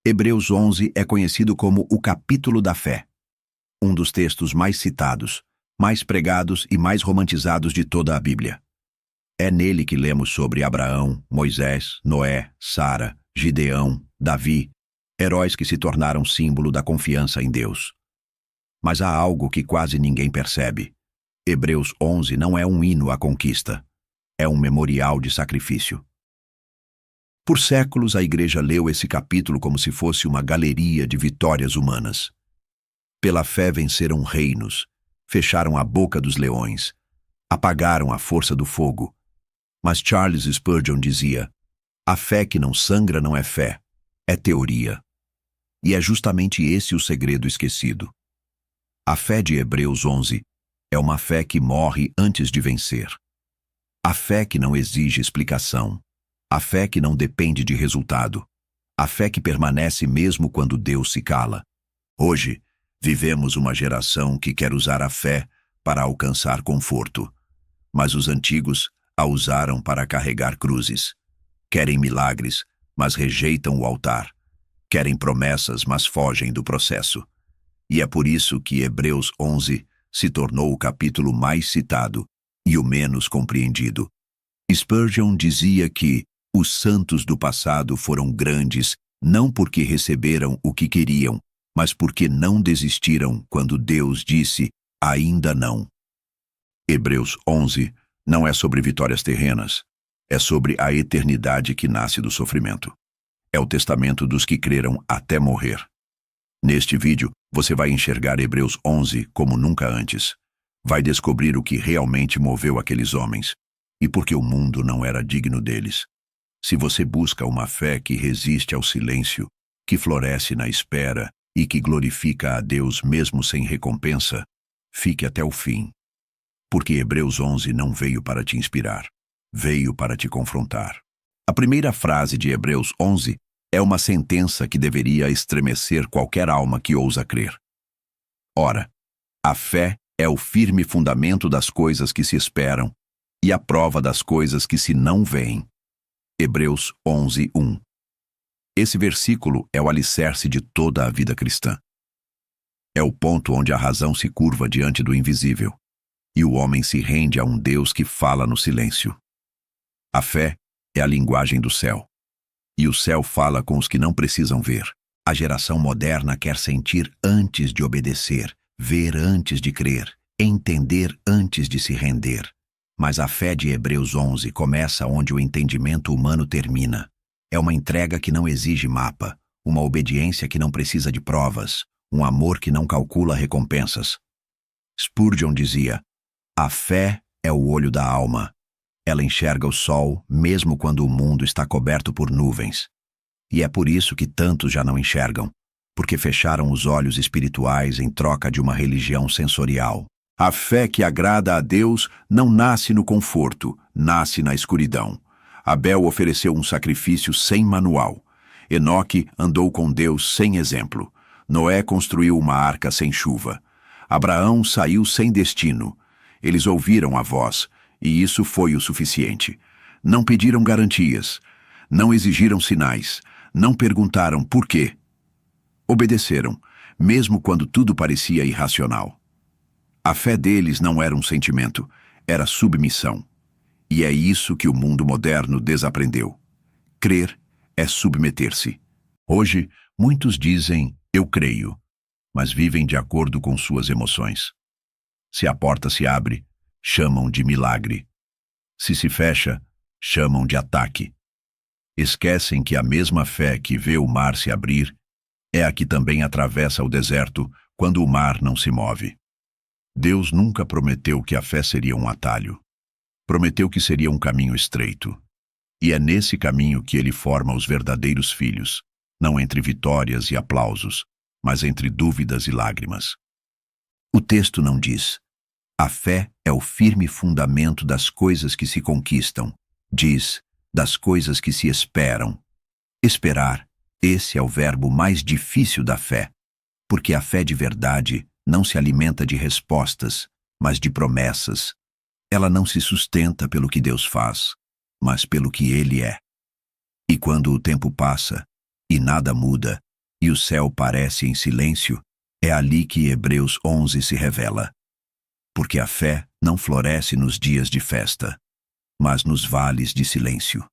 Hebreus 11 é conhecido como o capítulo da fé, um dos textos mais citados, mais pregados e mais romantizados de toda a Bíblia. É nele que lemos sobre Abraão, Moisés, Noé, Sara, Gideão, Davi, heróis que se tornaram símbolo da confiança em Deus. Mas há algo que quase ninguém percebe. Hebreus 11 não é um hino à conquista, é um memorial de sacrifício. Por séculos a Igreja leu esse capítulo como se fosse uma galeria de vitórias humanas. Pela fé venceram reinos, fecharam a boca dos leões, apagaram a força do fogo. Mas Charles Spurgeon dizia: a fé que não sangra não é fé, é teoria. E é justamente esse o segredo esquecido. A fé de Hebreus 11 é uma fé que morre antes de vencer. A fé que não exige explicação. A fé que não depende de resultado. A fé que permanece mesmo quando Deus se cala. Hoje, vivemos uma geração que quer usar a fé para alcançar conforto. Mas os antigos a usaram para carregar cruzes. Querem milagres, mas rejeitam o altar. Querem promessas, mas fogem do processo. E é por isso que Hebreus 11 se tornou o capítulo mais citado e o menos compreendido. Spurgeon dizia que os santos do passado foram grandes não porque receberam o que queriam, mas porque não desistiram quando Deus disse, ainda não. Hebreus 11 não é sobre vitórias terrenas, é sobre a eternidade que nasce do sofrimento. É o testamento dos que creram até morrer. Neste vídeo, você vai enxergar Hebreus 11 como nunca antes. Vai descobrir o que realmente moveu aqueles homens e por que o mundo não era digno deles. Se você busca uma fé que resiste ao silêncio, que floresce na espera e que glorifica a Deus mesmo sem recompensa, fique até o fim. Porque Hebreus 11 não veio para te inspirar, veio para te confrontar. A primeira frase de Hebreus 11 é uma sentença que deveria estremecer qualquer alma que ousa crer. Ora, a fé é o firme fundamento das coisas que se esperam e a prova das coisas que se não veem. Hebreus 11, 1. Esse versículo é o alicerce de toda a vida cristã. É o ponto onde a razão se curva diante do invisível e o homem se rende a um Deus que fala no silêncio. A fé é a linguagem do céu. E o céu fala com os que não precisam ver. A geração moderna quer sentir antes de obedecer, ver antes de crer, entender antes de se render. Mas a fé de Hebreus 11 começa onde o entendimento humano termina. É uma entrega que não exige mapa, uma obediência que não precisa de provas, um amor que não calcula recompensas. Spurgeon dizia: a fé é o olho da alma. Ela enxerga o sol mesmo quando o mundo está coberto por nuvens. E é por isso que tantos já não enxergam, porque fecharam os olhos espirituais em troca de uma religião sensorial. A fé que agrada a Deus não nasce no conforto, nasce na escuridão. Abel ofereceu um sacrifício sem manual. Enoque andou com Deus sem exemplo. Noé construiu uma arca sem chuva. Abraão saiu sem destino. Eles ouviram a voz, e isso foi o suficiente. Não pediram garantias, não exigiram sinais, não perguntaram por quê. Obedeceram, mesmo quando tudo parecia irracional. A fé deles não era um sentimento, era submissão. E é isso que o mundo moderno desaprendeu. Crer é submeter-se. Hoje, muitos dizem, eu creio, mas vivem de acordo com suas emoções. Se a porta se abre, chamam de milagre. Se fecha, chamam de ataque. Esquecem que a mesma fé que vê o mar se abrir é a que também atravessa o deserto quando o mar não se move. Deus nunca prometeu que a fé seria um atalho. Prometeu que seria um caminho estreito. E é nesse caminho que ele forma os verdadeiros filhos, não entre vitórias e aplausos, mas entre dúvidas e lágrimas. O texto não diz: a fé é o firme fundamento das coisas que se conquistam. Diz: das coisas que se esperam. Esperar, esse é o verbo mais difícil da fé, porque a fé de verdade não se alimenta de respostas, mas de promessas. Ela não se sustenta pelo que Deus faz, mas pelo que Ele é. E quando o tempo passa e nada muda, e o céu parece em silêncio, é ali que Hebreus 11 se revela. Porque a fé não floresce nos dias de festa, mas nos vales de silêncio.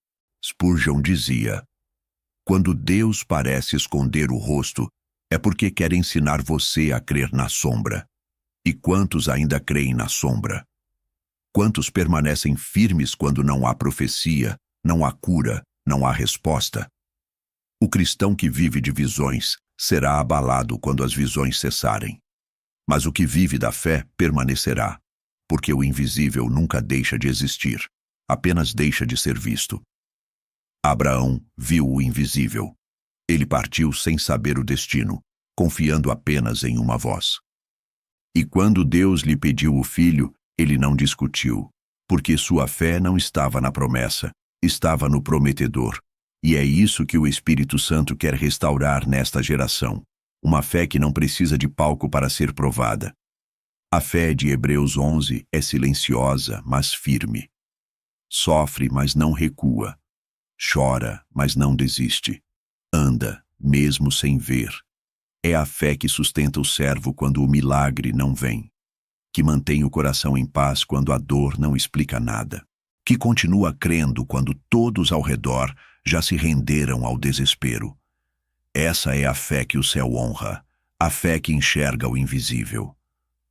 Spurgeon dizia: quando Deus parece esconder o rosto, é porque quer ensinar você a crer na sombra. E quantos ainda creem na sombra? Quantos permanecem firmes quando não há profecia, não há cura, não há resposta? O cristão que vive de visões será abalado quando as visões cessarem. Mas o que vive da fé permanecerá, porque o invisível nunca deixa de existir, apenas deixa de ser visto. Abraão viu o invisível. Ele partiu sem saber o destino, confiando apenas em uma voz. E quando Deus lhe pediu o filho, ele não discutiu, porque sua fé não estava na promessa, estava no prometedor. E é isso que o Espírito Santo quer restaurar nesta geração, uma fé que não precisa de palco para ser provada. A fé de Hebreus 11 é silenciosa, mas firme. Sofre, mas não recua. Chora, mas não desiste. Anda, mesmo sem ver. É a fé que sustenta o servo quando o milagre não vem, que mantém o coração em paz quando a dor não explica nada, que continua crendo quando todos ao redor já se renderam ao desespero. Essa é a fé que o céu honra, a fé que enxerga o invisível.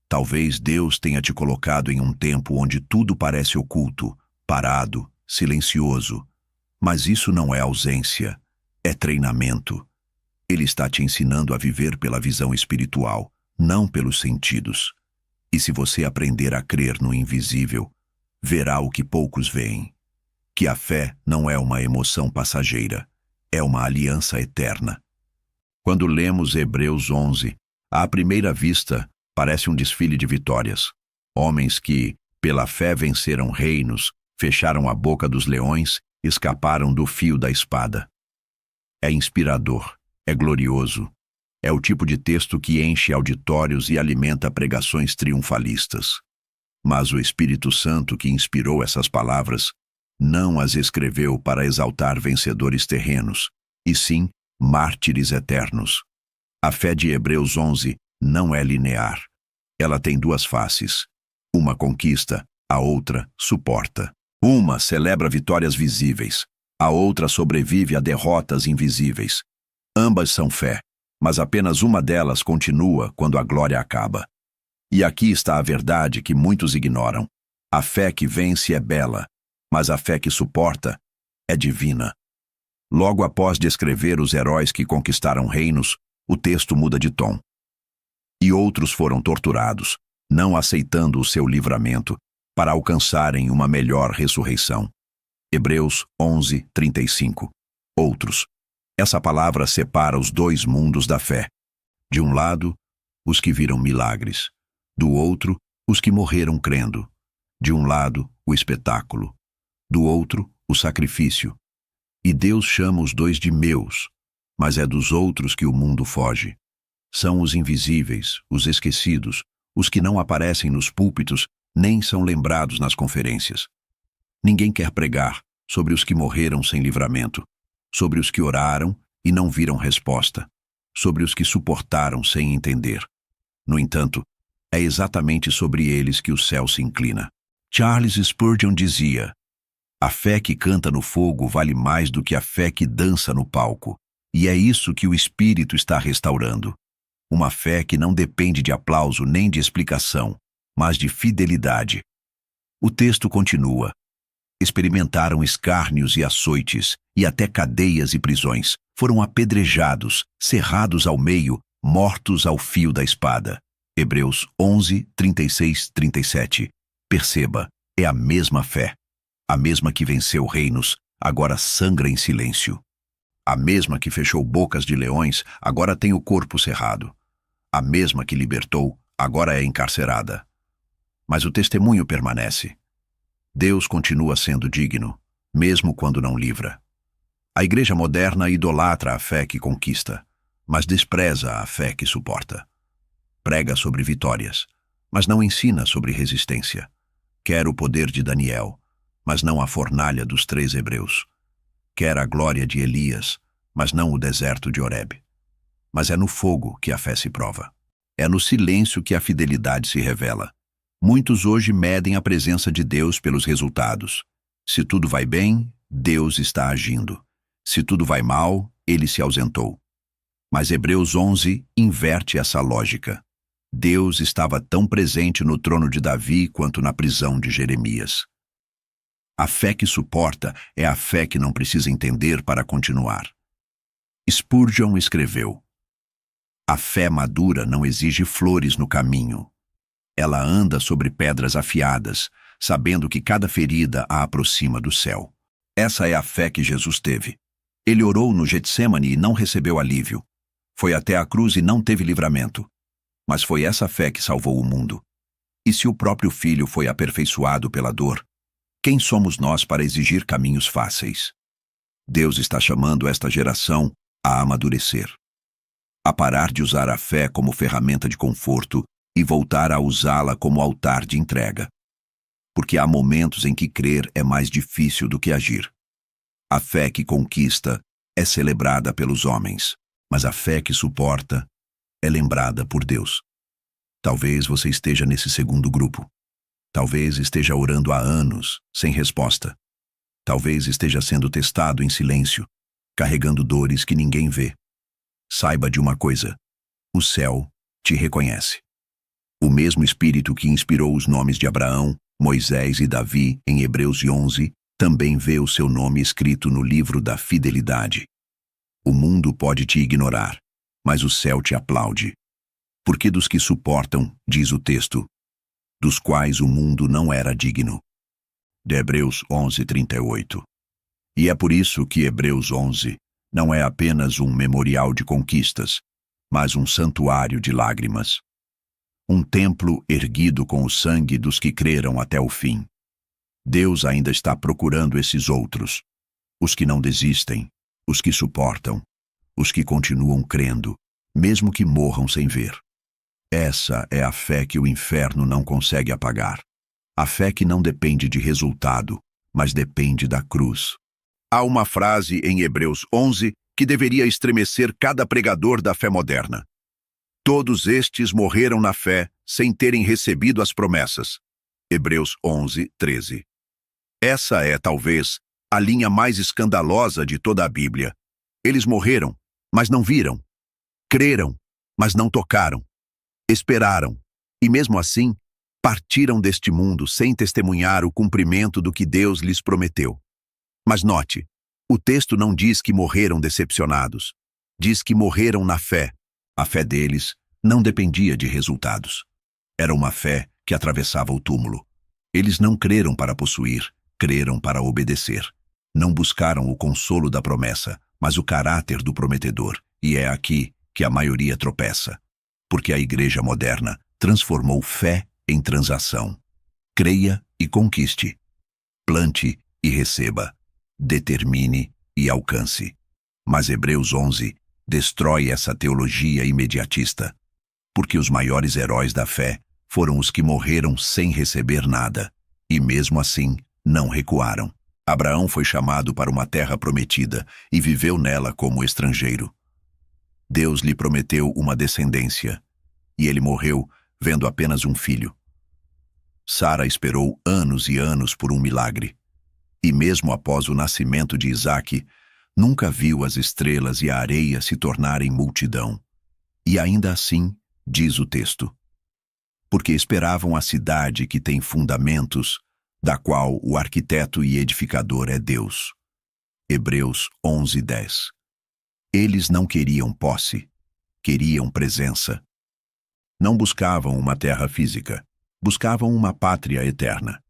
Talvez Deus tenha te colocado em um tempo onde tudo parece oculto, parado, silencioso, mas isso não é ausência, é treinamento. Ele está te ensinando a viver pela visão espiritual, não pelos sentidos. E se você aprender a crer no invisível, verá o que poucos veem. Que a fé não é uma emoção passageira, é uma aliança eterna. Quando lemos Hebreus 11, à primeira vista, parece um desfile de vitórias. Homens que, pela fé, venceram reinos, fecharam a boca dos leões, escaparam do fio da espada. É inspirador. É glorioso. É o tipo de texto que enche auditórios e alimenta pregações triunfalistas. Mas o Espírito Santo que inspirou essas palavras não as escreveu para exaltar vencedores terrenos, e sim mártires eternos. A fé de Hebreus 11 não é linear. Ela tem duas faces. Uma conquista, a outra suporta. Uma celebra vitórias visíveis, a outra sobrevive a derrotas invisíveis. Ambas são fé, mas apenas uma delas continua quando a glória acaba. E aqui está a verdade que muitos ignoram. A fé que vence é bela, mas a fé que suporta é divina. Logo após descrever os heróis que conquistaram reinos, o texto muda de tom. E outros foram torturados, não aceitando o seu livramento, para alcançarem uma melhor ressurreição. Hebreus 11, 35. Outros. Essa palavra separa os dois mundos da fé. De um lado, os que viram milagres. Do outro, os que morreram crendo. De um lado, o espetáculo. Do outro, o sacrifício. E Deus chama os dois de meus, mas é dos outros que o mundo foge. São os invisíveis, os esquecidos, os que não aparecem nos púlpitos, nem são lembrados nas conferências. Ninguém quer pregar sobre os que morreram sem livramento, sobre os que oraram e não viram resposta, sobre os que suportaram sem entender. No entanto, é exatamente sobre eles que o céu se inclina. Charles Spurgeon dizia: a fé que canta no fogo vale mais do que a fé que dança no palco, e é isso que o Espírito está restaurando. Uma fé que não depende de aplauso nem de explicação, mas de fidelidade. O texto continua. Experimentaram escárnios e açoites, e até cadeias e prisões. Foram apedrejados, cerrados ao meio, mortos ao fio da espada. Hebreus 11, 36, 37. Perceba, é a mesma fé. A mesma que venceu reinos, agora sangra em silêncio. A mesma que fechou bocas de leões, agora tem o corpo cerrado. A mesma que libertou, agora é encarcerada. Mas o testemunho permanece. Deus continua sendo digno, mesmo quando não livra. A igreja moderna idolatra a fé que conquista, mas despreza a fé que suporta. Prega sobre vitórias, mas não ensina sobre resistência. Quer o poder de Daniel, mas não a fornalha dos 3 hebreus. Quer a glória de Elias, mas não o deserto de Horebe. Mas é no fogo que a fé se prova. É no silêncio que a fidelidade se revela. Muitos hoje medem a presença de Deus pelos resultados. Se tudo vai bem, Deus está agindo. Se tudo vai mal, ele se ausentou. Mas Hebreus 11 inverte essa lógica. Deus estava tão presente no trono de Davi quanto na prisão de Jeremias. A fé que suporta é a fé que não precisa entender para continuar. Spurgeon escreveu: a fé madura não exige flores no caminho. Ela anda sobre pedras afiadas, sabendo que cada ferida a aproxima do céu. Essa é a fé que Jesus teve. Ele orou no Getsêmani e não recebeu alívio. Foi até a cruz e não teve livramento. Mas foi essa fé que salvou o mundo. E se o próprio Filho foi aperfeiçoado pela dor, quem somos nós para exigir caminhos fáceis? Deus está chamando esta geração a amadurecer, a parar de usar a fé como ferramenta de conforto e voltar a usá-la como altar de entrega. Porque há momentos em que crer é mais difícil do que agir. A fé que conquista é celebrada pelos homens, mas a fé que suporta é lembrada por Deus. Talvez você esteja nesse segundo grupo. Talvez esteja orando há anos, sem resposta. Talvez esteja sendo testado em silêncio, carregando dores que ninguém vê. Saiba de uma coisa: o céu te reconhece. O mesmo Espírito que inspirou os nomes de Abraão, Moisés e Davi em Hebreus 11 também vê o seu nome escrito no livro da fidelidade. O mundo pode te ignorar, mas o céu te aplaude. Porque dos que suportam, diz o texto, dos quais o mundo não era digno. De Hebreus 11:38. E é por isso que Hebreus 11 não é apenas um memorial de conquistas, mas um santuário de lágrimas. Um templo erguido com o sangue dos que creram até o fim. Deus ainda está procurando esses outros, os que não desistem, os que suportam, os que continuam crendo, mesmo que morram sem ver. Essa é a fé que o inferno não consegue apagar. A fé que não depende de resultado, mas depende da cruz. Há uma frase em Hebreus 11 que deveria estremecer cada pregador da fé moderna. Todos estes morreram na fé sem terem recebido as promessas. Hebreus 11:13. Essa é, talvez, a linha mais escandalosa de toda a Bíblia. Eles morreram, mas não viram. Creram, mas não tocaram. Esperaram, e mesmo assim, partiram deste mundo sem testemunhar o cumprimento do que Deus lhes prometeu. Mas note, o texto não diz que morreram decepcionados. Diz que morreram na fé. A fé deles não dependia de resultados. Era uma fé que atravessava o túmulo. Eles não creram para possuir, creram para obedecer. Não buscaram o consolo da promessa, mas o caráter do prometedor. E é aqui que a maioria tropeça. Porque a igreja moderna transformou fé em transação. Creia e conquiste. Plante e receba. Determine e alcance. Mas Hebreus 11 destrói essa teologia imediatista, porque os maiores heróis da fé foram os que morreram sem receber nada, e mesmo assim não recuaram. Abraão foi chamado para uma terra prometida e viveu nela como estrangeiro. Deus lhe prometeu uma descendência, e ele morreu vendo apenas um filho. Sara esperou anos e anos por um milagre, e mesmo após o nascimento de Isaque, nunca viu as estrelas e a areia se tornarem multidão. E ainda assim, diz o texto, porque esperavam a cidade que tem fundamentos, da qual o arquiteto e edificador é Deus. Hebreus 11:10. Eles não queriam posse, queriam presença. Não buscavam uma terra física, buscavam uma pátria eterna.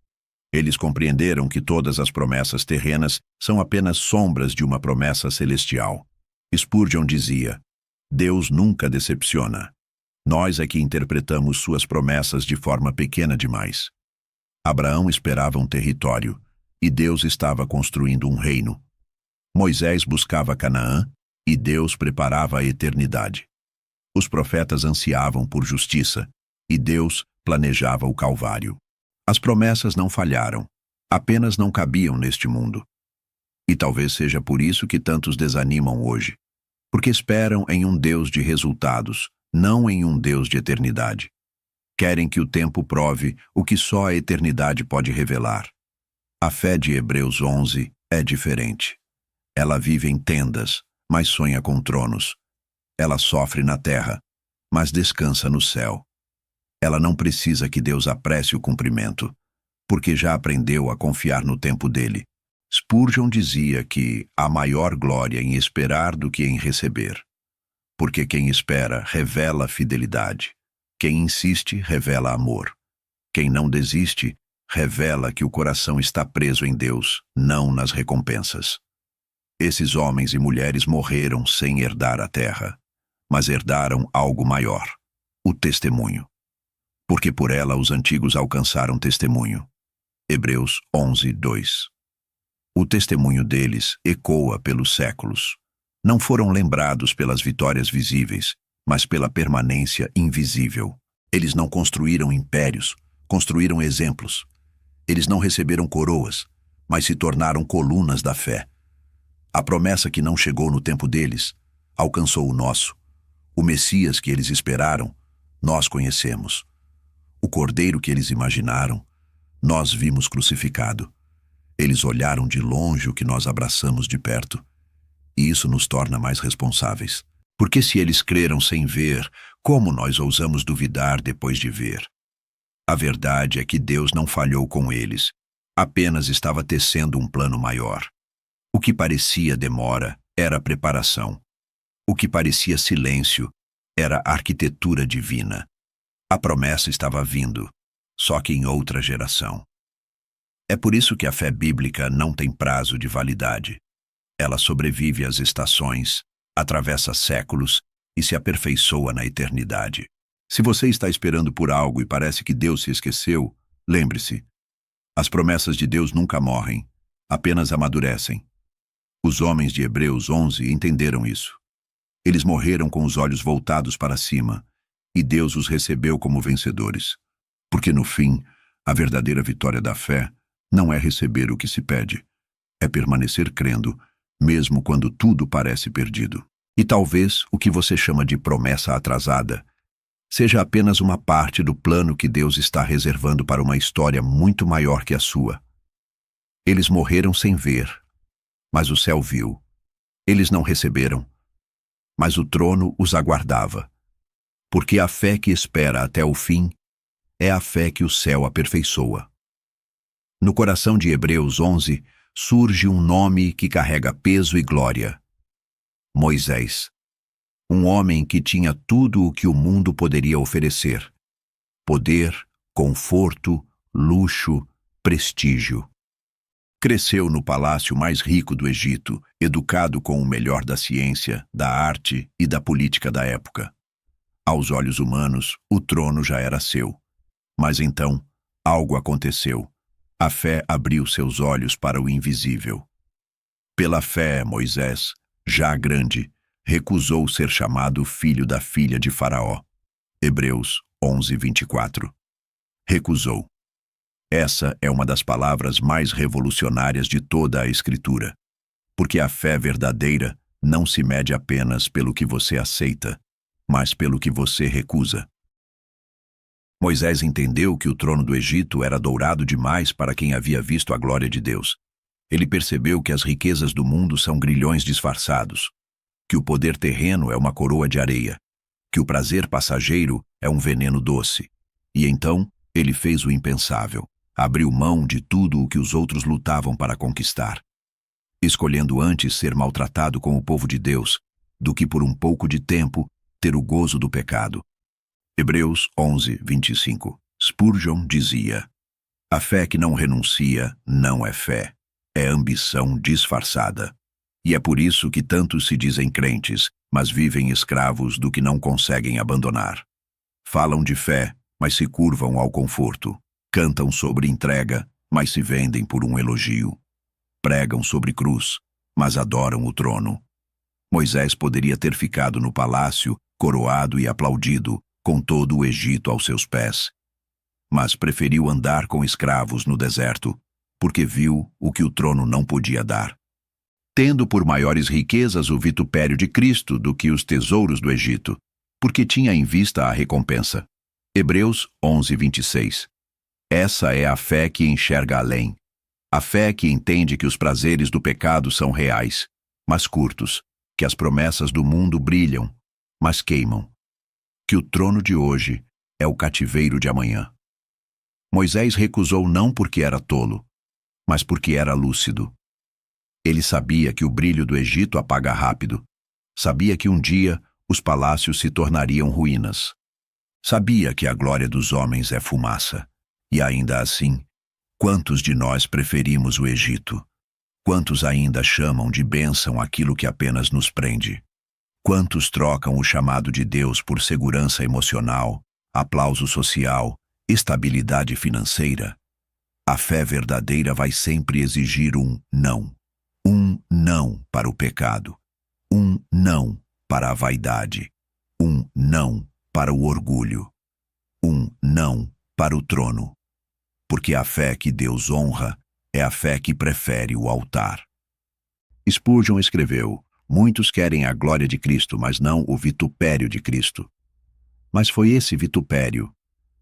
Eles compreenderam que todas as promessas terrenas são apenas sombras de uma promessa celestial. Spurgeon dizia: Deus nunca decepciona. Nós é que interpretamos suas promessas de forma pequena demais. Abraão esperava um território, e Deus estava construindo um reino. Moisés buscava Canaã, e Deus preparava a eternidade. Os profetas ansiavam por justiça, e Deus planejava o Calvário. As promessas não falharam, apenas não cabiam neste mundo. E talvez seja por isso que tantos desanimam hoje, porque esperam em um Deus de resultados, não em um Deus de eternidade. Querem que o tempo prove o que só a eternidade pode revelar. A fé de Hebreus 11 é diferente. Ela vive em tendas, mas sonha com tronos. Ela sofre na terra, mas descansa no céu. Ela não precisa que Deus apresse o cumprimento, porque já aprendeu a confiar no tempo dele. Spurgeon dizia que há maior glória em esperar do que em receber. Porque quem espera revela fidelidade. Quem insiste revela amor. Quem não desiste revela que o coração está preso em Deus, não nas recompensas. Esses homens e mulheres morreram sem herdar a terra, mas herdaram algo maior, o testemunho. Porque por ela os antigos alcançaram testemunho. Hebreus 11, 2. O testemunho deles ecoa pelos séculos. Não foram lembrados pelas vitórias visíveis, mas pela permanência invisível. Eles não construíram impérios, construíram exemplos. Eles não receberam coroas, mas se tornaram colunas da fé. A promessa que não chegou no tempo deles, alcançou o nosso. O Messias que eles esperaram, nós conhecemos. O Cordeiro que eles imaginaram, nós vimos crucificado. Eles olharam de longe o que nós abraçamos de perto. E isso nos torna mais responsáveis. Porque se eles creram sem ver, como nós ousamos duvidar depois de ver? A verdade é que Deus não falhou com eles, apenas estava tecendo um plano maior. O que parecia demora era preparação. O que parecia silêncio era arquitetura divina. A promessa estava vindo, só que em outra geração. É por isso que a fé bíblica não tem prazo de validade. Ela sobrevive às estações, atravessa séculos e se aperfeiçoa na eternidade. Se você está esperando por algo e parece que Deus se esqueceu, lembre-se, as promessas de Deus nunca morrem, apenas amadurecem. Os homens de Hebreus 11 entenderam isso. Eles morreram com os olhos voltados para cima, e Deus os recebeu como vencedores. Porque no fim, a verdadeira vitória da fé não é receber o que se pede, é permanecer crendo, mesmo quando tudo parece perdido. E talvez o que você chama de promessa atrasada seja apenas uma parte do plano que Deus está reservando para uma história muito maior que a sua. Eles morreram sem ver, mas o céu viu. Eles não receberam, mas o trono os aguardava. Porque a fé que espera até o fim é a fé que o céu aperfeiçoa. No coração de Hebreus 11 surge um nome que carrega peso e glória: Moisés. Um homem que tinha tudo o que o mundo poderia oferecer: poder, conforto, luxo, prestígio. Cresceu no palácio mais rico do Egito, educado com o melhor da ciência, da arte e da política da época. Aos olhos humanos, o trono já era seu. Mas então, algo aconteceu. A fé abriu seus olhos para o invisível. Pela fé, Moisés, já grande, recusou ser chamado filho da filha de Faraó. Hebreus 11, 24. Recusou. Essa é uma das palavras mais revolucionárias de toda a Escritura, porque a fé verdadeira não se mede apenas pelo que você aceita, mas pelo que você recusa. Moisés entendeu que o trono do Egito era dourado demais para quem havia visto a glória de Deus. Ele percebeu que as riquezas do mundo são grilhões disfarçados, que o poder terreno é uma coroa de areia, que o prazer passageiro é um veneno doce. E então, ele fez o impensável. Abriu mão de tudo o que os outros lutavam para conquistar, escolhendo antes ser maltratado com o povo de Deus, do que por um pouco de tempo ter o gozo do pecado. Hebreus 11, 25. Spurgeon dizia: a fé que não renuncia não é fé, é ambição disfarçada. E é por isso que tantos se dizem crentes, mas vivem escravos do que não conseguem abandonar. Falam de fé, mas se curvam ao conforto. Cantam sobre entrega, mas se vendem por um elogio. Pregam sobre cruz, mas adoram o trono. Moisés poderia ter ficado no palácio, coroado e aplaudido, com todo o Egito aos seus pés. Mas preferiu andar com escravos no deserto, porque viu o que o trono não podia dar. tendo por maiores riquezas o vitupério de Cristo do que os tesouros do Egito, porque tinha em vista a recompensa. Hebreus 11:26. Essa é a fé que enxerga além. A fé que entende que os prazeres do pecado são reais, mas curtos, que as promessas do mundo brilham, mas queimam, que o trono de hoje é o cativeiro de amanhã. Moisés recusou não porque era tolo, mas porque era lúcido. Ele sabia que o brilho do Egito apaga rápido. Sabia que um dia os palácios se tornariam ruínas. Sabia que a glória dos homens é fumaça. E ainda assim, quantos de nós preferimos o Egito? Quantos ainda chamam de bênção aquilo que apenas nos prende? Quantos trocam o chamado de Deus por segurança emocional, aplauso social, estabilidade financeira? A fé verdadeira vai sempre exigir um não. Um não para o pecado. Um não para a vaidade. Um não para o orgulho. Um não para o trono. Porque a fé que Deus honra é a fé que prefere o altar. Spurgeon escreveu: muitos querem a glória de Cristo, mas não o vitupério de Cristo. Mas foi esse vitupério,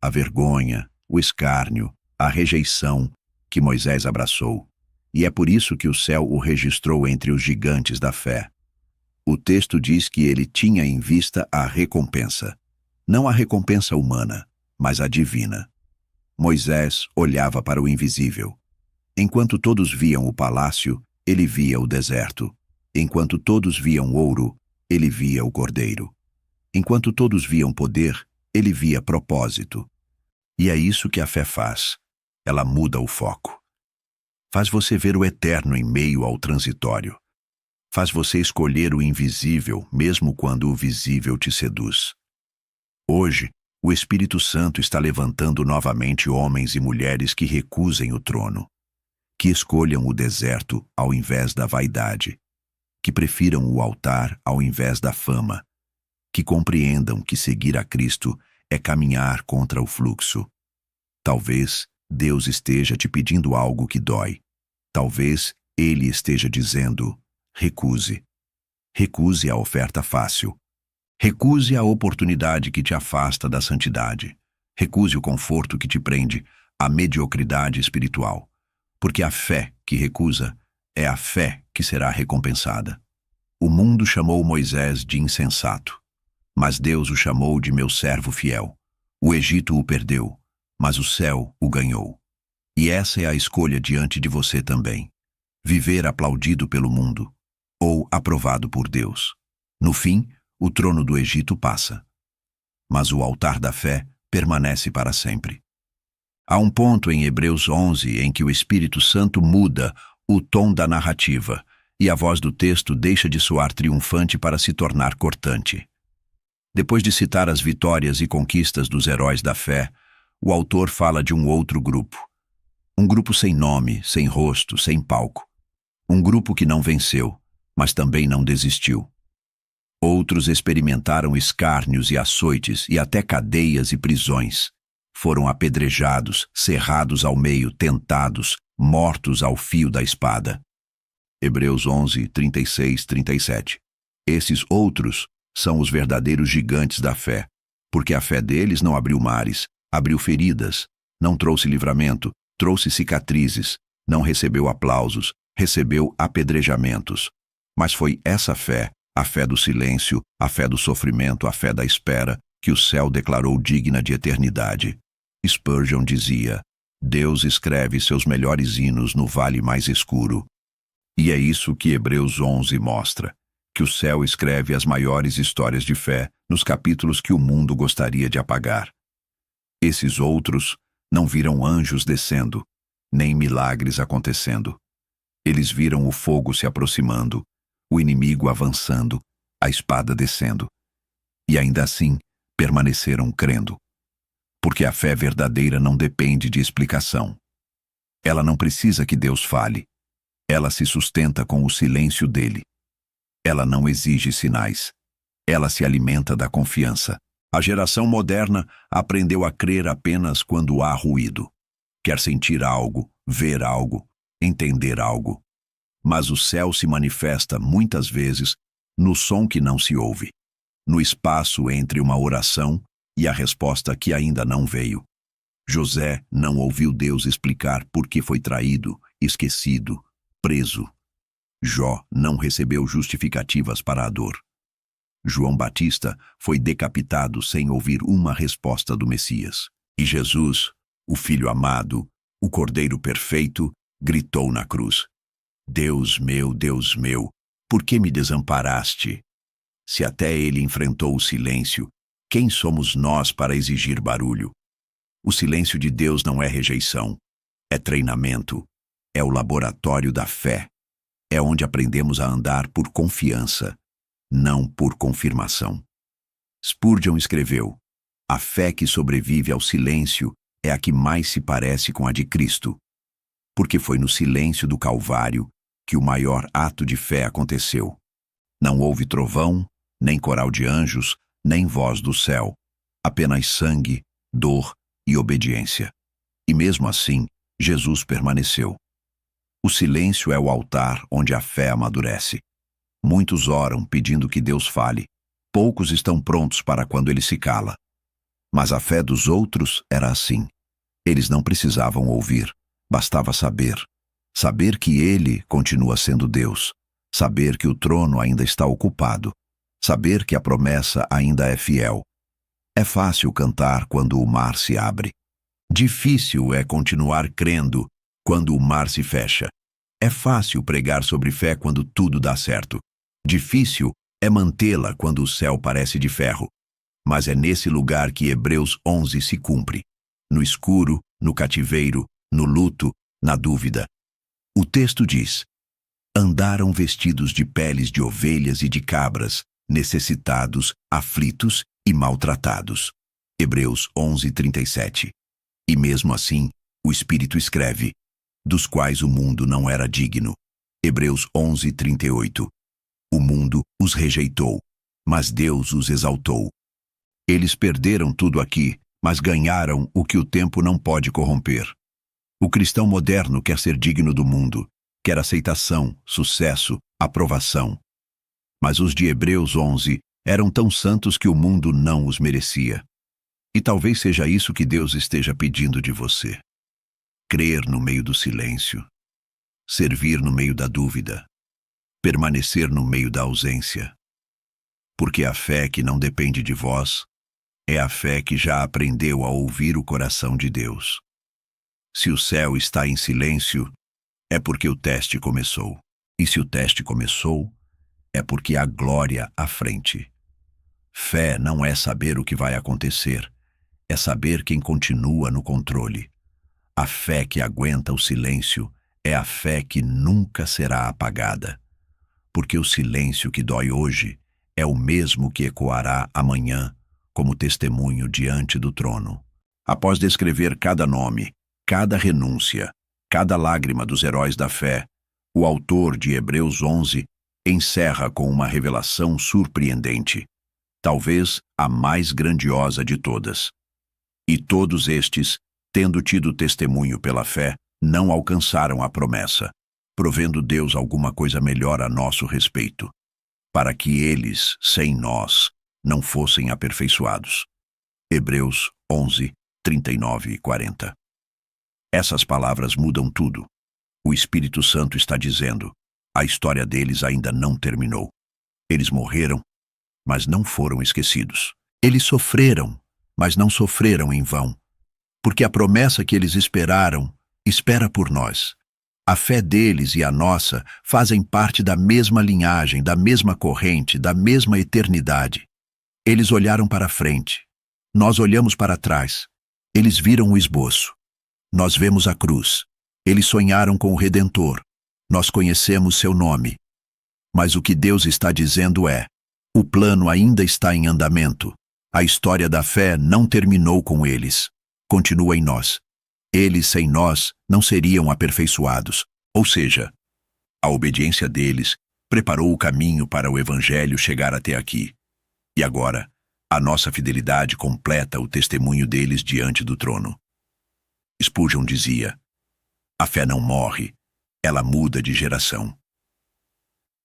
a vergonha, o escárnio, a rejeição, que Moisés abraçou. E é por isso que o céu o registrou entre os gigantes da fé. O texto diz que ele tinha em vista a recompensa. Não a recompensa humana, mas a divina. Moisés olhava para o invisível. Enquanto todos viam o palácio, ele via o deserto. Enquanto todos viam ouro, ele via o cordeiro. Enquanto todos viam poder, ele via propósito. E é isso que a fé faz. Ela muda o foco. Faz você ver o eterno em meio ao transitório. Faz você escolher o invisível, mesmo quando o visível te seduz. Hoje, o Espírito Santo está levantando novamente homens e mulheres que recusem o trono, que escolham o deserto ao invés da vaidade, que prefiram o altar ao invés da fama, que compreendam que seguir a Cristo é caminhar contra o fluxo. Talvez Deus esteja te pedindo algo que dói. Talvez Ele esteja dizendo: recuse. Recuse a oferta fácil. Recuse a oportunidade que te afasta da santidade. Recuse o conforto que te prende à mediocridade espiritual. Porque a fé que recusa é a fé que será recompensada. O mundo chamou Moisés de insensato, mas Deus o chamou de meu servo fiel. O Egito o perdeu, mas o céu o ganhou. E essa é a escolha diante de você também. Viver aplaudido pelo mundo ou aprovado por Deus. No fim, o trono do Egito passa, mas o altar da fé permanece para sempre. Há um ponto em Hebreus 11 em que o Espírito Santo muda o tom da narrativa e a voz do texto deixa de soar triunfante para se tornar cortante. Depois de citar as vitórias e conquistas dos heróis da fé, o autor fala de um outro grupo. Um grupo sem nome, sem rosto, sem palco. Um grupo que não venceu, mas também não desistiu. Outros experimentaram escárnios e açoites e até cadeias e prisões. Foram apedrejados, cerrados ao meio, tentados, mortos ao fio da espada. Hebreus 11, 36, 37. Esses outros são os verdadeiros gigantes da fé, porque a fé deles não abriu mares, abriu feridas, não trouxe livramento, trouxe cicatrizes, não recebeu aplausos, recebeu apedrejamentos. Mas foi essa fé, a fé do silêncio, a fé do sofrimento, a fé da espera, que o céu declarou digna de eternidade. Spurgeon dizia: Deus escreve seus melhores hinos no vale mais escuro. E é isso que Hebreus 11 mostra, que o céu escreve as maiores histórias de fé nos capítulos que o mundo gostaria de apagar. Esses outros não viram anjos descendo, nem milagres acontecendo. Eles viram o fogo se aproximando, o inimigo avançando, a espada descendo. E ainda assim, permaneceram crendo. Porque a fé verdadeira não depende de explicação. Ela não precisa que Deus fale. Ela se sustenta com o silêncio dele. Ela não exige sinais. Ela se alimenta da confiança. A geração moderna aprendeu a crer apenas quando há ruído. Quer sentir algo, ver algo, entender algo. Mas o céu se manifesta muitas vezes no som que não se ouve, no espaço entre uma oração e a resposta que ainda não veio. José não ouviu Deus explicar por que foi traído, esquecido, preso. Jó não recebeu justificativas para a dor. João Batista foi decapitado sem ouvir uma resposta do Messias. E Jesus, o Filho amado, o Cordeiro perfeito, gritou na cruz: Deus meu, por que me desamparaste? Se até ele enfrentou o silêncio, quem somos nós para exigir barulho? O silêncio de Deus não é rejeição, é treinamento, é o laboratório da fé. É onde aprendemos a andar por confiança, não por confirmação. Spurgeon escreveu: a fé que sobrevive ao silêncio é a que mais se parece com a de Cristo, porque foi no silêncio do Calvário que o maior ato de fé aconteceu. Não houve trovão, nem coral de anjos, nem voz do céu, apenas sangue, dor e obediência. E mesmo assim, Jesus permaneceu. O silêncio é o altar onde a fé amadurece. Muitos oram pedindo que Deus fale. Poucos estão prontos para quando ele se cala. Mas a fé dos outros era assim. Eles não precisavam ouvir, bastava saber. Saber que ele continua sendo Deus. Saber que o trono ainda está ocupado. Saber que a promessa ainda é fiel. É fácil cantar quando o mar se abre. Difícil é continuar crendo quando o mar se fecha. É fácil pregar sobre fé quando tudo dá certo. Difícil é mantê-la quando o céu parece de ferro. Mas é nesse lugar que Hebreus 11 se cumpre. No escuro, no cativeiro, no luto, na dúvida. O texto diz: andaram vestidos de peles de ovelhas e de cabras, necessitados, aflitos e maltratados. Hebreus 11:37. E mesmo assim, o Espírito escreve: dos quais o mundo não era digno. Hebreus 11:38. O mundo os rejeitou, mas Deus os exaltou. Eles perderam tudo aqui, mas ganharam o que o tempo não pode corromper. O cristão moderno quer ser digno do mundo, quer aceitação, sucesso, aprovação. Mas os de Hebreus 11 eram tão santos que o mundo não os merecia. E talvez seja isso que Deus esteja pedindo de você. Crer no meio do silêncio, servir no meio da dúvida, permanecer no meio da ausência. Porque a fé que não depende de vós é a fé que já aprendeu a ouvir o coração de Deus. Se o céu está em silêncio, é porque o teste começou. E se o teste começou, é porque há glória à frente. Fé não é saber o que vai acontecer, é saber quem continua no controle. A fé que aguenta o silêncio é a fé que nunca será apagada. Porque o silêncio que dói hoje é o mesmo que ecoará amanhã como testemunho diante do trono. Após descrever cada nome, cada renúncia, cada lágrima dos heróis da fé, o autor de Hebreus 11 encerra com uma revelação surpreendente, talvez a mais grandiosa de todas. E todos estes, tendo tido testemunho pela fé, não alcançaram a promessa, provendo Deus alguma coisa melhor a nosso respeito, para que eles, sem nós, não fossem aperfeiçoados. Hebreus 11, 39 e 40. Essas palavras mudam tudo. O Espírito Santo está dizendo: a história deles ainda não terminou. Eles morreram, mas não foram esquecidos. Eles sofreram, mas não sofreram em vão. Porque a promessa que eles esperaram, espera por nós. A fé deles e a nossa fazem parte da mesma linhagem, da mesma corrente, da mesma eternidade. Eles olharam para frente. Nós olhamos para trás. Eles viram o esboço. Nós vemos a cruz. Eles sonharam com o Redentor. Nós conhecemos seu nome. Mas o que Deus está dizendo é: o plano ainda está em andamento. A história da fé não terminou com eles. Continua em nós. Eles, sem nós, não seriam aperfeiçoados. Ou seja, a obediência deles preparou o caminho para o Evangelho chegar até aqui. E agora, a nossa fidelidade completa o testemunho deles diante do trono. Spurgeon dizia: a fé não morre, ela muda de geração.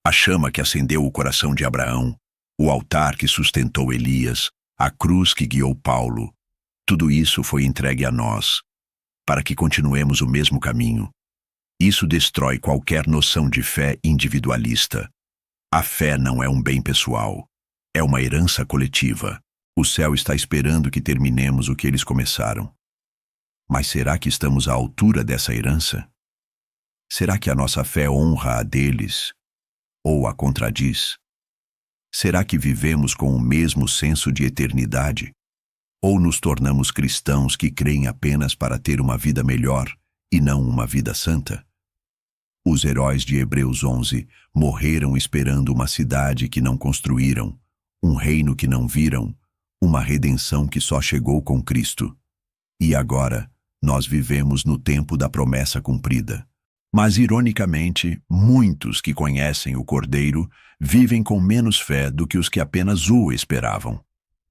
A chama que acendeu o coração de Abraão, o altar que sustentou Elias, a cruz que guiou Paulo, tudo isso foi entregue a nós, para que continuemos o mesmo caminho. Isso destrói qualquer noção de fé individualista. A fé não é um bem pessoal, é uma herança coletiva. O céu está esperando que terminemos o que eles começaram. Mas será que estamos à altura dessa herança? Será que a nossa fé honra a deles ou a contradiz? Será que vivemos com o mesmo senso de eternidade? Ou nos tornamos cristãos que creem apenas para ter uma vida melhor e não uma vida santa? Os heróis de Hebreus 11 morreram esperando uma cidade que não construíram, um reino que não viram, uma redenção que só chegou com Cristo. E agora, nós vivemos no tempo da promessa cumprida. Mas, ironicamente, muitos que conhecem o Cordeiro vivem com menos fé do que os que apenas o esperavam.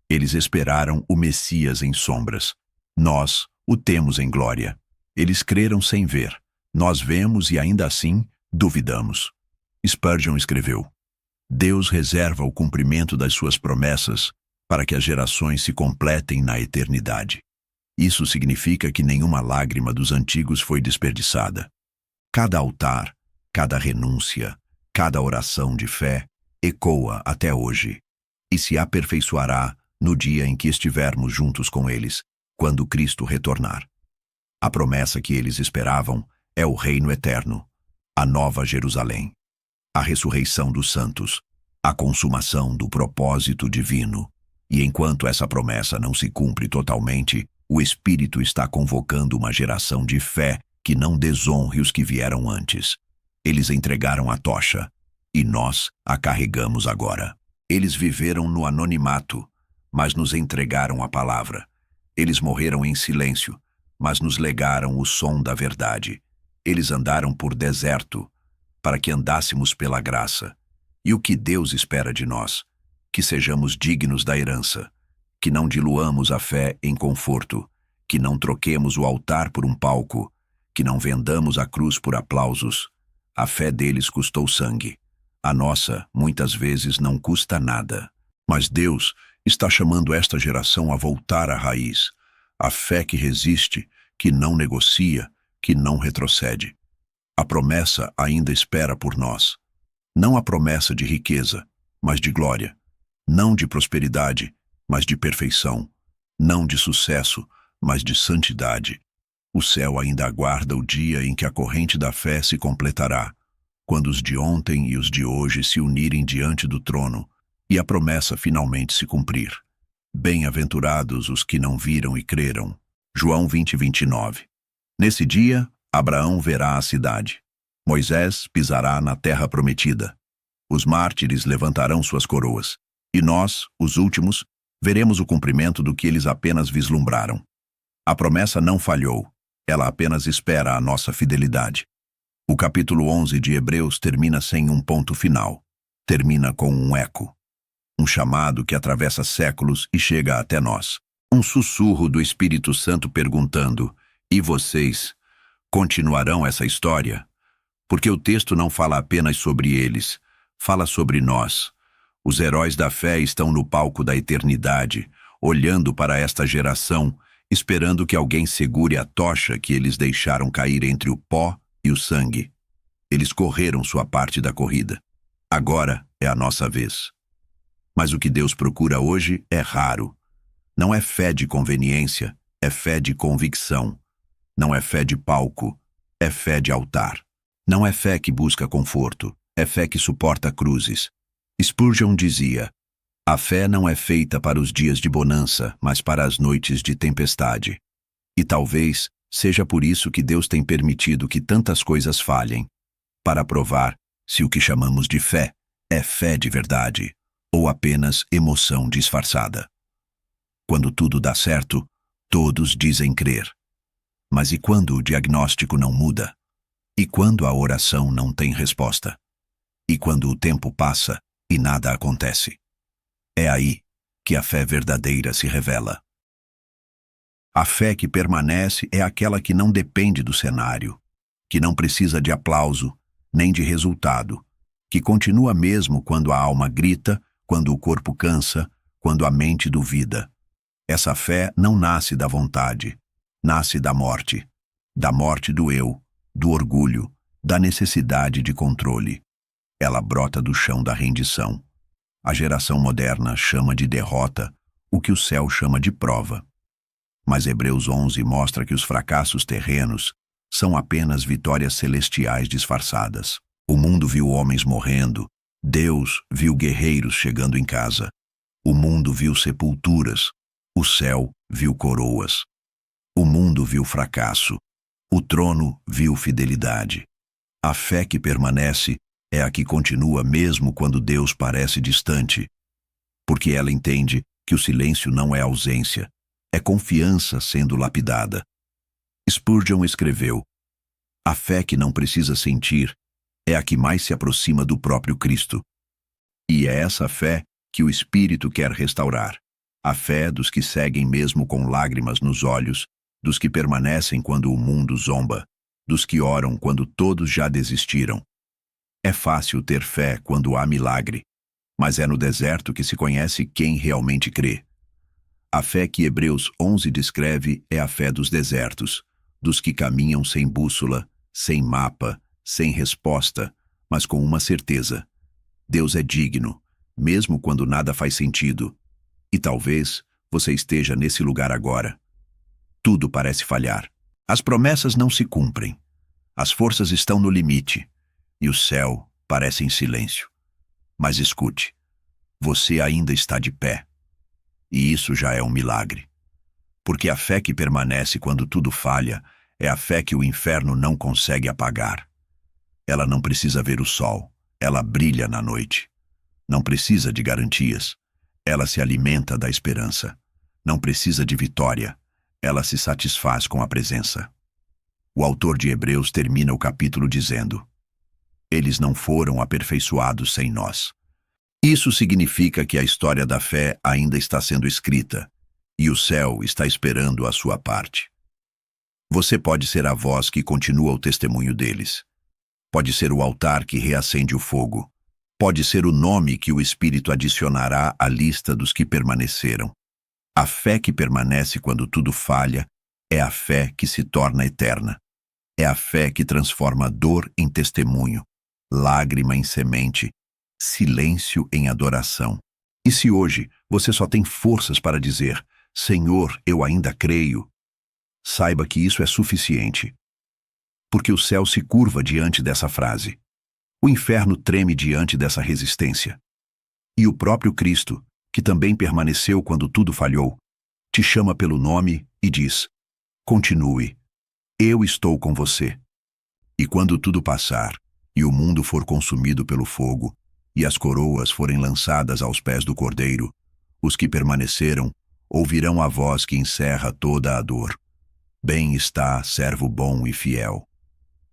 Eles esperaram o Messias em sombras. Nós o temos em glória. Eles creram sem ver. Nós vemos e ainda assim duvidamos. Spurgeon escreveu: Deus reserva o cumprimento das suas promessas para que as gerações se completem na eternidade. Isso significa que nenhuma lágrima dos antigos foi desperdiçada. Cada altar, cada renúncia, cada oração de fé ecoa até hoje e se aperfeiçoará no dia em que estivermos juntos com eles, quando Cristo retornar. A promessa que eles esperavam é o reino eterno, a nova Jerusalém, a ressurreição dos santos, a consumação do propósito divino. E enquanto essa promessa não se cumpre totalmente, o Espírito está convocando uma geração de fé que não desonre os que vieram antes. Eles entregaram a tocha, e nós a carregamos agora. Eles viveram no anonimato, mas nos entregaram a palavra. Eles morreram em silêncio, mas nos legaram o som da verdade. Eles andaram por deserto, para que andássemos pela graça. E o que Deus espera de nós? Que sejamos dignos da herança, que não diluamos a fé em conforto, que não troquemos o altar por um palco, que não vendamos a cruz por aplausos. A fé deles custou sangue. A nossa, muitas vezes, não custa nada. Mas Deus está chamando esta geração a voltar à raiz, a fé que resiste, que não negocia, que não retrocede. A promessa ainda espera por nós. Não a promessa de riqueza, mas de glória. Não de prosperidade, mas de perfeição. Não de sucesso, mas de santidade. O céu ainda aguarda o dia em que a corrente da fé se completará, quando os de ontem e os de hoje se unirem diante do trono e a promessa finalmente se cumprir. Bem-aventurados os que não viram e creram. João 20:29. Nesse dia, Abraão verá a cidade. Moisés pisará na terra prometida. Os mártires levantarão suas coroas. E nós, os últimos, veremos o cumprimento do que eles apenas vislumbraram. A promessa não falhou. Ela apenas espera a nossa fidelidade. O capítulo 11 de Hebreus termina sem um ponto final. Termina com um eco. Um chamado que atravessa séculos e chega até nós. Um sussurro do Espírito Santo perguntando: e vocês continuarão essa história? Porque o texto não fala apenas sobre eles, fala sobre nós. Os heróis da fé estão no palco da eternidade, olhando para esta geração, esperando que alguém segure a tocha que eles deixaram cair entre o pó e o sangue. Eles correram sua parte da corrida. Agora é a nossa vez. Mas o que Deus procura hoje é raro. Não é fé de conveniência, é fé de convicção. Não é fé de palco, é fé de altar. Não é fé que busca conforto, é fé que suporta cruzes. Spurgeon dizia: a fé não é feita para os dias de bonança, mas para as noites de tempestade. E talvez seja por isso que Deus tem permitido que tantas coisas falhem, para provar se o que chamamos de fé é fé de verdade ou apenas emoção disfarçada. Quando tudo dá certo, todos dizem crer. Mas e quando o diagnóstico não muda? E quando a oração não tem resposta? E quando o tempo passa e nada acontece? É aí que a fé verdadeira se revela. A fé que permanece é aquela que não depende do cenário, que não precisa de aplauso, nem de resultado, que continua mesmo quando a alma grita, quando o corpo cansa, quando a mente duvida. Essa fé não nasce da vontade, nasce da morte do eu, do orgulho, da necessidade de controle. Ela brota do chão da rendição. A geração moderna chama de derrota o que o céu chama de prova. Mas Hebreus 11 mostra que os fracassos terrenos são apenas vitórias celestiais disfarçadas. O mundo viu homens morrendo, Deus viu guerreiros chegando em casa. O mundo viu sepulturas, o céu viu coroas. O mundo viu fracasso, o trono viu fidelidade. A fé que permanece é a que continua mesmo quando Deus parece distante, porque ela entende que o silêncio não é ausência, é confiança sendo lapidada. Spurgeon escreveu: a fé que não precisa sentir é a que mais se aproxima do próprio Cristo. E é essa fé que o Espírito quer restaurar. A fé dos que seguem mesmo com lágrimas nos olhos, dos que permanecem quando o mundo zomba, dos que oram quando todos já desistiram. É fácil ter fé quando há milagre, mas é no deserto que se conhece quem realmente crê. A fé que Hebreus 11 descreve é a fé dos desertos, dos que caminham sem bússola, sem mapa, sem resposta, mas com uma certeza: Deus é digno, mesmo quando nada faz sentido. E talvez você esteja nesse lugar agora. Tudo parece falhar. As promessas não se cumprem. As forças estão no limite. E o céu parece em silêncio. Mas escute, você ainda está de pé. E isso já é um milagre. Porque a fé que permanece quando tudo falha é a fé que o inferno não consegue apagar. Ela não precisa ver o sol, ela brilha na noite. Não precisa de garantias, ela se alimenta da esperança. Não precisa de vitória, ela se satisfaz com a presença. O autor de Hebreus termina o capítulo dizendo: eles não foram aperfeiçoados sem nós. Isso significa que a história da fé ainda está sendo escrita, e o céu está esperando a sua parte. Você pode ser a voz que continua o testemunho deles. Pode ser o altar que reacende o fogo. Pode ser o nome que o Espírito adicionará à lista dos que permaneceram. A fé que permanece quando tudo falha é a fé que se torna eterna. É a fé que transforma dor em testemunho, lágrima em semente, silêncio em adoração. E se hoje você só tem forças para dizer: Senhor, eu ainda creio, saiba que isso é suficiente. Porque o céu se curva diante dessa frase. O inferno treme diante dessa resistência. E o próprio Cristo, que também permaneceu quando tudo falhou, te chama pelo nome e diz: continue, eu estou com você. E quando tudo passar, e o mundo for consumido pelo fogo, e as coroas forem lançadas aos pés do Cordeiro, os que permaneceram ouvirão a voz que encerra toda a dor: bem está, servo bom e fiel.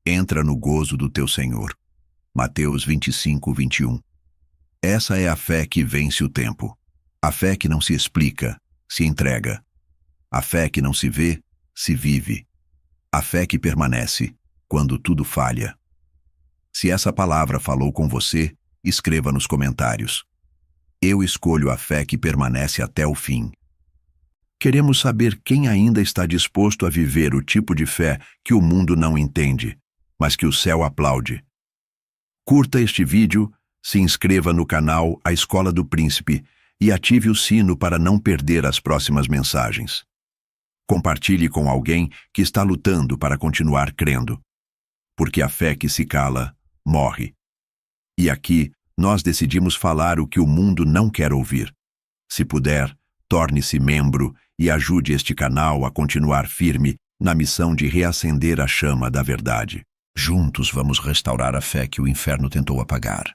Entra no gozo do teu Senhor. Mateus 25, 21. Essa é a fé que vence o tempo. A fé que não se explica, se entrega. A fé que não se vê, se vive. A fé que permanece quando tudo falha. Se essa palavra falou com você, escreva nos comentários. Eu escolho a fé que permanece até o fim. Queremos saber quem ainda está disposto a viver o tipo de fé que o mundo não entende, mas que o céu aplaude. Curta este vídeo, se inscreva no canal A Escola do Príncipe e ative o sino para não perder as próximas mensagens. Compartilhe com alguém que está lutando para continuar crendo. Porque a fé que se cala, morre. E aqui, nós decidimos falar o que o mundo não quer ouvir. Se puder, torne-se membro e ajude este canal a continuar firme na missão de reacender a chama da verdade. Juntos vamos restaurar a fé que o inferno tentou apagar.